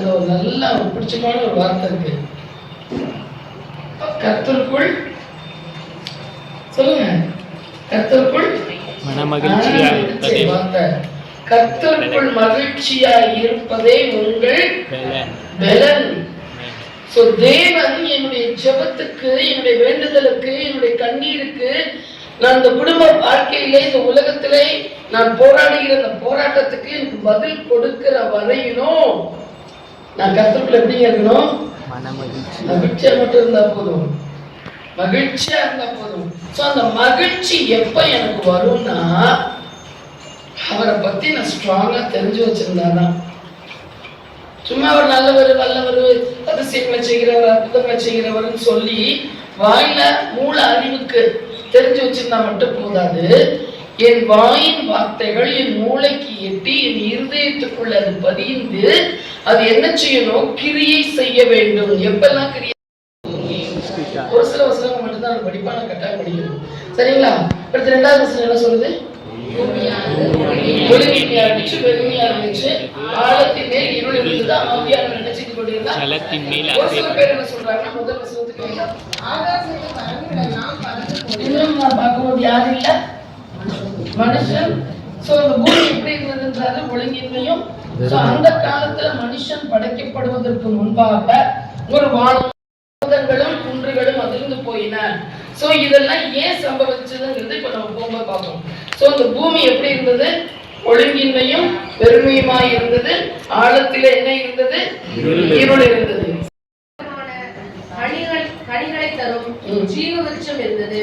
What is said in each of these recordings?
அதுல ஒரு நல்ல ஒரு பிடிச்சமான ஒரு வார்த்தை இருக்கு. கர்த்தருக்குள் சொல்லுங்க, கர்த்தருக்குள் வார்த்தை, கர்த்தருக்குள் மகிழ்ச்சியாய் இருப்பதே உங்கள் பலன். சோ தேவன் என்னுடைய ஜெபத்துக்கு, என்னுடைய வேண்டுதலுக்கு, என்னுடைய கண்ணீருக்கு, நான் இந்த குடும்ப வாழ்க்கையிலே, இந்த உலகத்திலே நான் போராடுகிற இந்த போராட்டத்துக்கு எனக்கு பதில் கொடுக்கிற வரையிலும் நான் கர்த்தருக்குள்ள எப்படி இருக்கணும்? மகிழ்ச்சியா மட்டும் இருந்தா போதும், மகிழ்ச்சியா இருந்தா போதும். சோ அந்த மகிழ்ச்சி எப்ப எனக்கு வரும்னா, அவரை பத்தி நான் ஸ்ட்ராங்கா தெரிஞ்சு வச்சிருந்தாதான். சும்மா அவர் நல்லவர், வல்லவர், அதிசயங்களை செய்கிறவர், அற்புதங்களை செய்கிறவர்னு சொல்லி வாயில மூல அறிவுக்கு தெரிஞ்சு வச்சிருந்தா மட்டும் போதாது. என் வாயின் வார்த்தைகள் என் மூளைக்கு எட்டி என் இருதயத்துக்குள்ள அது பதிந்து அது என்ன செய்யணும்? கிரியை செய்ய வேண்டும். எப்பெல்லாம் கிரியை? ஒரு சில வசனங்கள் மட்டும்தான் அது படிப்பான கட்டாயம் படிக்கணும். சரிங்களா? அடுத்து 2வது வசனம் என்ன சொல்லுது? ஒழுங்கின்மையா இருந்துச்சு, வெறுமையா இருந்துச்சு, ஆழத்தின் மேல் இருள் இருந்தது, ஆவியானவர் என்ன செய்து கொண்டிருந்தார்? ஒரு சில பேர் என்ன சொல்றாங்கன்னா, முதல் வசனத்துக்கு இன்னும் நான் பார்க்கும்போது யாரும் இல்ல, மனுஷன். சோ அந்த பூமி எப்படி இருந்ததுன்றது ஒழுங்கின்மையும். அந்த காலத்துல மனுஷன் படைக்கப்படுவதற்கு முன்பாக ஒரு வானங்களும் குன்றுகளும் அதிர்ந்து போயின. சோ இதெல்லாம் ஏன் சம்பவிச்சதுங்கிறது இப்ப நம்ம போகும்போது பார்ப்போம். சோ இந்த பூமி எப்படி இருந்தது? ஒழுங்கின்மையும் வெறுமையுமாய் இருந்தது. ஆழத்தில என்ன இருந்தது? இருள் இருந்தது. கனிகளை தரும் ஜீவ விருட்சம் இருந்தது.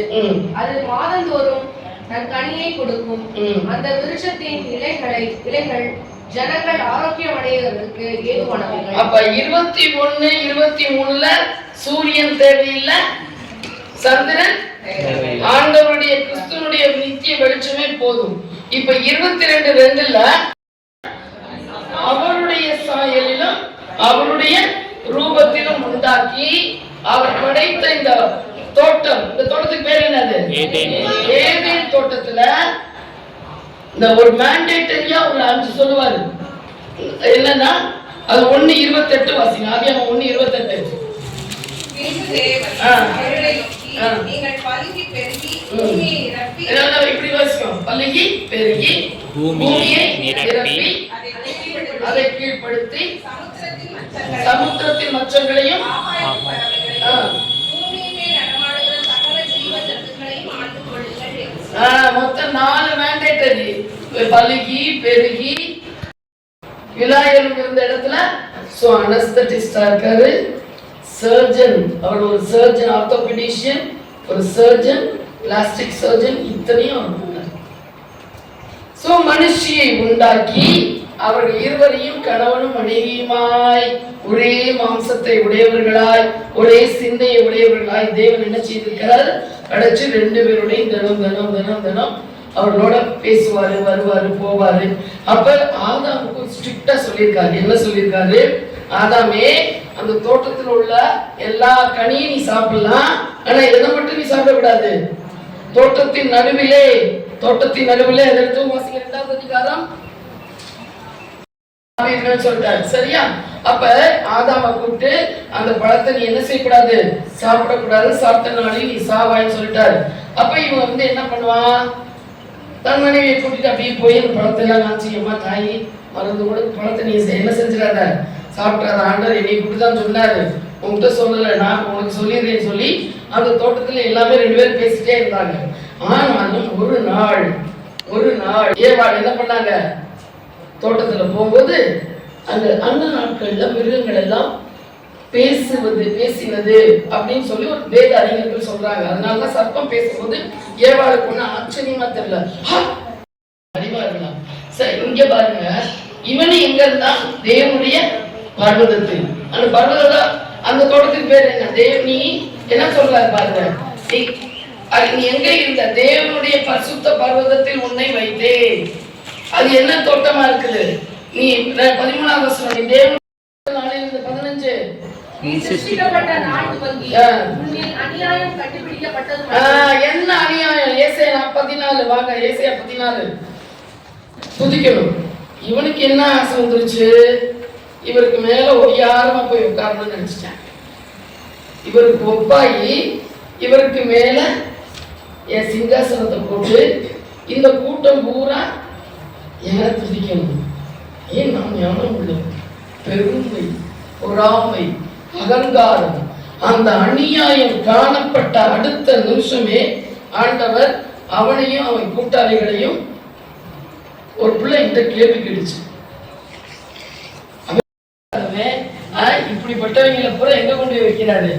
அது மாதந்தோறும் தன் கனியை கொடுக்கும். அந்த விருட்சத்தின் இலைகள் ஜனங்கள் ஆரோக்கியம் அடைவதற்கு ஏதுவானவைகள். அப்ப 21, 23ல சூரியன் தேவையில்லை, சந்திரன், ஆண்டவருடைய கிறிஸ்துவனுடைய நித்திய வெளிச்சமே போதும். இப்ப 22:2ல அவருடைய சாயலிலும் அவருடைய ரூபத்திலும் உண்டாக்கி அவர் படைத்த இந்த தோட்டம், இந்த தோட்டத்துக்கு பேர் என்னது? ஏதேன் தோட்டத்துல இந்த ஒரு மேண்டேட்டரியா ஒரு 5 சொல்லுவாரு. என்னன்னா அது 1:28 வாசிங்க. ஆதியாகமம் 1:28. இப்படி வாசிக்கும். பல்கி பெருகி பூமியை நிரப்பி அதை கீழ்ப்படுத்தி சமுத்திரத்தின் மச்சங்களையும் மொத்தம் 4 மேண்டேட்டரி. பல்கி பெருகி விலாயலும் இருந்த இடத்துல சோ அனஸ்தட்டிஸ்டா இருக்காரு, சர்ஜன், அவர் ஒரு சர்ஜன், ஆர்த்தோபெடிஷியன், ஒரு சர்ஜன், பிளாஸ்டிக் சர்ஜன், இத்தனையும் அவர் பண்ணார். சோ மனுஷியை உண்டாக்கி அவர்கள் இருவரையும் கணவனும் மனைவியுமாய் ஒரே மாம்சத்தை உடையவர்களாய் ஒரே சிந்தையை உடையவர்களாய் தேவன் என்ன செய்திருக்கிறார்? அடைச்சு 2 பேருடையும் தினம் அவர்களோட பேசுவாரு, வருவாரு, போவாரு. அப்ப ஆதாமுக்கு ஸ்ட்ரிக்டா சொல்லியிருக்காரு. என்ன சொல்லியிருக்காரு? ஆதாமே, அந்த தோட்டத்தில் உள்ள எல்லா கனியும் நீ சாப்பிடலாம், ஆனா எதை மட்டும் நீ சாப்பிடக்கூடாது. தோட்டத்தின் நடுவிலே அதற்கு வாசிக்க 2வது அதிகாரம் சொல்லிட்டாரு. சரியா? அப்ப ஆதாம கூப்பிட்டு அந்த பழத்தை நீ என்ன செய்யக்கூடாது? சாப்பிடக்கூடாது, சாப்பிட்ட நாளையும் நீ சாவாயின்னு சொல்லிட்டாரு. அப்ப இவன் வந்து என்ன பண்ணுவான்? தன் மனைவியை கூட்டிட்டு அப்படியே போய் அந்த பழத்தை எல்லாம் காய்ச்சியம்மா தாயி மறந்து கூட பழத்தை நீ என்ன செஞ்சிடாத, சாப்பிட்டாத, ஆண்டவர் என்னை கூப்பிட்டுதான் சொன்னாரு, உங்ககிட்ட சொல்லல, நான் உனக்கு சொல்லிடுறேன்னு சொல்லி அந்த தோட்டத்துல எல்லாமே 2 பேரும் பேசிட்டே இருந்தாங்க. ஆனாலும் ஒரு நாள் ஏவாள் என்ன பண்ணாங்க? தோட்டத்துல போகும்போது அந்த நாட்கள்ல மிருகங்கள் எல்லாம் பேசினது அப்படின்னு சொல்லி ஒரு வேத அறிஞர்கள் சொல்றாங்க. அதனாலதான் சர்ப்பம் பேசும்போது ஏவாளுக்கு ஒண்ணு ஆச்சரியமா தெரியல, அறிவா இருக்கலாம். சரி, இங்க பாருங்க, இவனு எங்க இருந்தா? தேவனுடைய பர்வதத்தில். அந்த பர்வத அந்த தோட்டத்துக்கு பேர் என்ன? நீ என்ன சொல்றாரு பாருங்க, நீ எங்க இருந்த? தேவனுடைய பரிசுத்த பர்வதத்தில் உன்னை வைத்தேன். அது என்ன தோட்டமா இருக்குது? நீ 13வது வசனம், நீ தேவன் 15 என்ன அநியாயம்? ஏசாயா 14 வாங்க, ஏசாயா 14 துதிக்கணும். இவனுக்கு என்ன ஆசை வந்துருச்சு? இவருக்கு மேல ஒய்யாரமா போய் உட்காரணும்னு நினைச்சிட்டேன். இவருக்கு ஒப்பாயி இவருக்கு மேல என் சிங்காசனத்தை போட்டு இந்த கூட்டம் பூரா என துதிக்கணும். ஏன் நாம் ஞானம் உள்ளோம். பெருமை, பொறாமை, அகங்காரம், அந்த அநியாயம் காணப்பட்ட அடுத்த நிமிஷமே ஆண்டவர் அவனையும் அவன் கூட்டாளிகளையும் ஒரு பிள்ளை இந்த கேள்வி கேட்டுச்சு. இப்படிப்பட்டவங்களை பூரா எங்க கொண்டு போய் வைக்கிறாரு?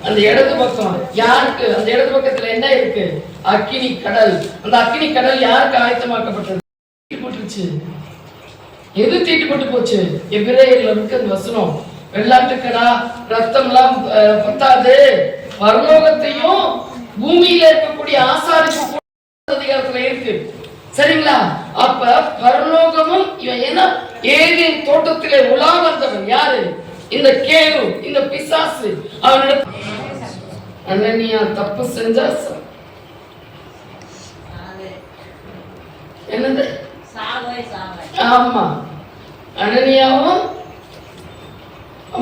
அந்த இடது பக்கம் யாருக்கு? அந்த இடது பக்கத்துல என்ன இருக்கு? அக்கினி கடல். அந்த அக்கினி கடல் யாருக்கு ஆயத்தமாக்கப்பட்டது? போட்டுருச்சு. எது தீட்டுப்பட்டு போச்சு? எபிரேயர்ல இருக்கு அந்த வசனம். வெள்ளாட்டுக்கடா ரத்தம் எல்லாம் பத்தாது, பரலோகத்தையும் பூமியில இருக்கக்கூடிய ஆசாரிப்பு அதிகாரத்துல இருக்கு. சரிங்களா? அப்ப பரலோகமும் இவன் என்ன ஏதேன் தோட்டத்திலே உலா வந்தவன் யாரு? இந்த கேரு, இந்த பிசாசு. அவனோட அனனியா தப்பு செஞ்சா என்னது? ஆமா, அனனியாவும்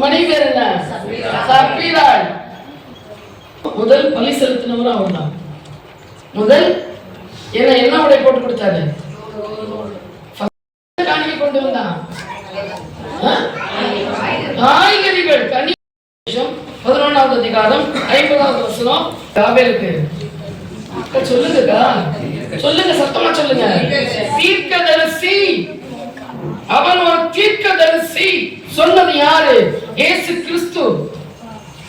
மனைவி பேர் என்ன? சப்பீராள். முதல் பலி செலுத்தினவரும் அவன் தான். முதல் என்ன உடை போட்டு கொடுத்தாரு? காணிக்கை கொண்டு வந்தான். காய்கறிகள் கனி. 11வது அதிகாரம் 50வது வசனம். ஆபேலுக்கு சொல்லுங்கக்கா, சொல்லுங்க, சத்தமா சொல்லுங்க. தீர்க்கதரிசி. அவன் ஒரு தீர்க்கதரிசி. சொன்னது யாரு? இயேசு கிறிஸ்து.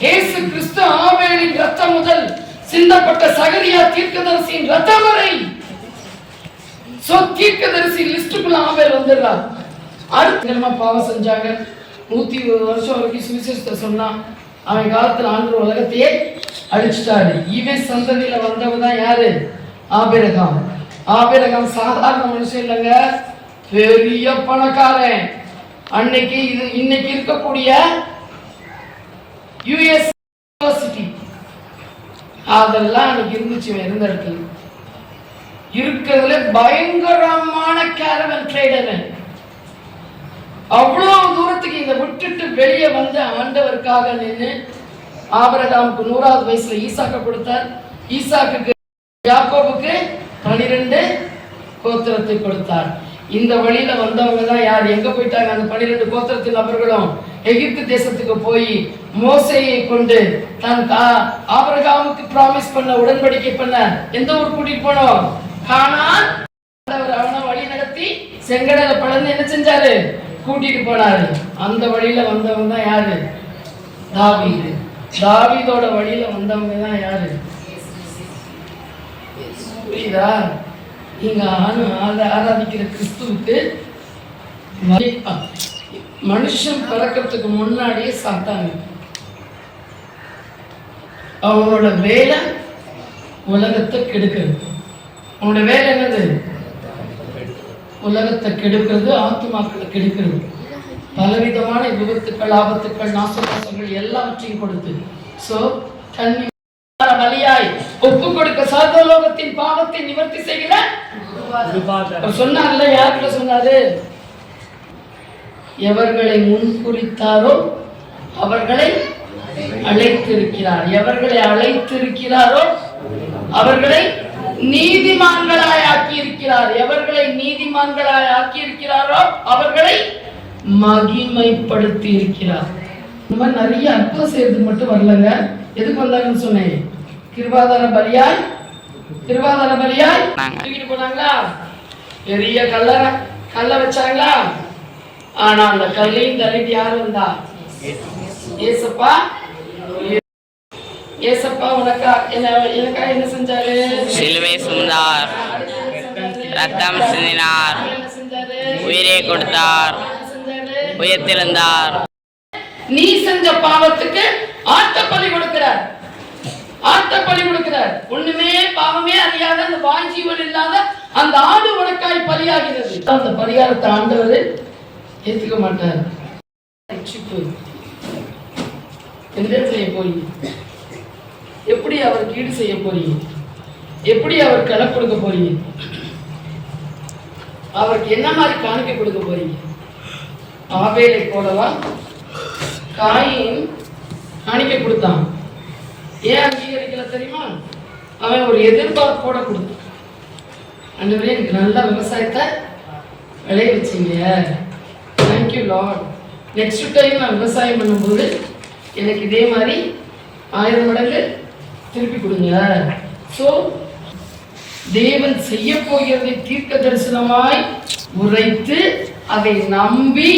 இயேசு கிறிஸ்து ஆபேலின் ரத்தம் முதல் சிந்தப்பட்ட சகரியா தீர்க்கதரிசியின் ரத்தம் வரை. சோ தீர்க்கதரிசி லிஸ்டுக்குள்ள ஆபேல் வந்துடுறார். அடுத்த பாவம் செஞ்சாங்க. 120 வருஷம் வரைக்கும் சுவிசேஷத்தை சொன்னான். அவன் காலத்துல ஆண்டு உலகத்தையே அழிச்சிட்டாரு. இவன் சந்ததியில வந்தவதான் யாரு? ஆபிரகாம். ஆபிரகாம் சாதாரண மனுஷன் இல்லைங்க, பெரிய பணக்காரன். அன்னைக்கு இன்னைக்கு இருக்கக்கூடிய யுஎஸ் யூனிவர்சிட்டி அதெல்லாம் அன்னைக்கு இருந்துச்சு. இருந்த இடத்துல இருக்கிறதுல பயங்கரமான கேரவன் ட்ரேடர். அவ்வளவு தூரத்துக்கு இதை விட்டுட்டு வெளியே வந்து ஆண்டவருக்காக நின்று ஆபிரகாமுக்கு 100வது வயசுல ஈசாக்க கொடுத்தார். ஈசாக்கு யாக்கோபுக்கு 12 கோத்திரத்தை கொடுத்தார். இந்த வழியில வந்தவங்க தான் யார்? எங்க போயிட்டாங்க? அந்த 12 கோத்திரத்தின் நபர்களும் எகிப்து தேசத்துக்கு போய் மோசேயை கொண்டு தான் ஆபிரகாமுக்கு பிராமிஸ் பண்ண, உடன்படிக்கை பண்ண எந்த ஊர் கூட்டிட்டு போனோம்? கானான். அவனை வழி நடத்தி செங்கடலை பழந்து என்ன செஞ்சாரு? கூட்டிட்டு போனாரு. அந்த வழியில வந்தவங்க தான் யாரு? தாவீது. தாவீதோட வழியில வந்தவங்க தான் யாரு? புரியுதா? நீங்க ஆராதிக்கிற கிறிஸ்துவுக்கு மனுஷன் பிறக்கிறதுக்கு முன்னாடியே சாத்தாங்க. அவனோட வேலை உலகத்தை கெடுக்கிறது. அவனோட வேலை என்னது? உலகத்தை கெடுக்கிறது, ஆத்துமாக்களை கெடுக்கிறது. பலவிதமான விபத்துக்கள், ஆபத்துக்கள், நாசநாசங்கள் எல்லாவற்றையும் கொடுத்து தண்ணி பலியாய் ஒப்பு கொடுக்க சர்வலோகத்தின் பாவத்தை நிவர்த்தி செய்கிற சொன்னார்ல. யார்கிட்ட சொன்னாரு? எவர்களை முன்குறித்தாரோ அவர்களை அழைத்திருக்கிறார். எவர்களை அழைத்திருக்கிறாரோ அவர்களை நீதிமான்களாய் ஆக்கி இருக்கிறார். எவர்களை நீதிமான்களாய் ஆக்கி இருக்கிறாரோ அவர்களை மகிமைப்படுத்தி இருக்கிறார். இந்த மாதிரி நிறைய அற்புதம் செய்யறது மட்டும் வரலங்க. எதுக்கு வந்தாங்கன்னு சொன்னேன்? கிருபாதார பலியாய் தூக்கிட்டு போனாங்களா? பெரிய கல்ல வச்சாங்களா? ஆனா அந்த கல்லையும் தள்ளிட்டு யாரு வந்தா? ஏசப்பா. ஏசப்பா உனக்கா எனக்கா என்ன செஞ்சாரு? சிலுவை சுமந்தார், ரத்தம் சிந்தினார், உயிரை கொடுத்தார், உயிர்த்தெழுந்தார். நீ செஞ்ச பாவத்துக்கு ஆட்டப்பலி கொடுக்கிறார். ஆட்டப்பலி கொடுக்கிறார். ஒண்ணுமே பாவமே அறியாத அந்த வாஞ்சீவன் இல்லாத அந்த ஆடு உனக்காய் பலியாகிறது. அந்த பரிகாரத்தை ஆண்டவர் ஏத்துக்க மாட்டார். எந்த செய்ய போறீங்க? எப்படி அவருக்கு ஈடு செய்ய போறீங்க? எப்படி அவர் கணக்கு கொடுக்க போறீங்க? அவருக்கு என்ன மாதிரி காணிக்கை கொடுக்க போறீங்க? ஆபேலை போலவா? காயின் காணிக்கை கொடுத்தான். ஏன் அங்கீகரிக்கல தெரியுமா? அவன் ஒரு எதிர்பார்ப்போட கொடுத்தான். ஆண்டவரே எனக்கு நல்லா விவசாயத்தை விளைய வச்சிங்க, தேங்க்யூ லார்ட். நெக்ஸ்ட் டைம் நான் விவசாயம் பண்ணும்போது எனக்கு இதே மாதிரி 1000 மடங்கு திருப்பி கொடுங்க. ஸோ தேவன் செய்ய போகிறதை தீர்க்க தரிசனமாய் உரைத்து அதை நம்பி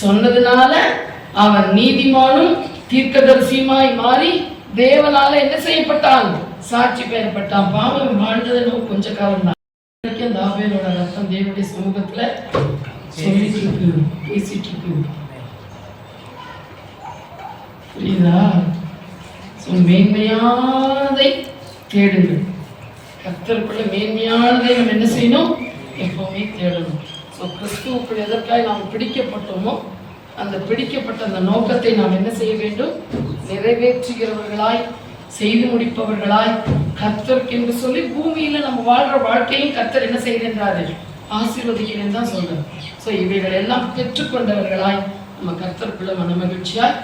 சொன்னதுனால அவன் நீதிமானும் தீர்க்கதரிசியுமாய் மாறி தேவனால என்ன செய்யப்பட்டான்? சாட்சி பெறப்பட்டான். பாவம் வாழ்ந்தது நம்ம கொஞ்ச காலம் தான். அந்த ஆபேலோட ரத்தம் தேவனுடைய சமூகத்துல சொல்லிட்டு இருக்கு, பேசிட்டு இருக்கு. புரியுதா? மேன்மையானதை தேடுங்கள். கர்த்தருக்குள்ள மேன்மையானதை நம்ம என்ன செய்யணும்? எப்பவுமே தேடணும். கிறிஸ்துவுக்குள் எதற்காக நாம் பிடிக்கப்பட்டோமோ அந்த பிடிக்கப்பட்ட அந்த நோக்கத்தை நாம் என்ன செய்ய வேண்டும்? நிறைவேற்றுகிறவர்களாய், செய்து முடிப்பவர்களாய், கர்த்தருக்கு என்று சொல்லி பூமியில நம்ம வாழ்ற வாழ்க்கையும் கர்த்தர் என்ன செய்கின்றாரு? ஆசீர்வதிக்கிறேன்னு தான் சொல்றேன். ஸோ இவைகள் எல்லாம் பெற்றுக்கொண்டவர்களாய் நம்ம கர்த்தருக்குள்ள மனமகிழ்ச்சியாய்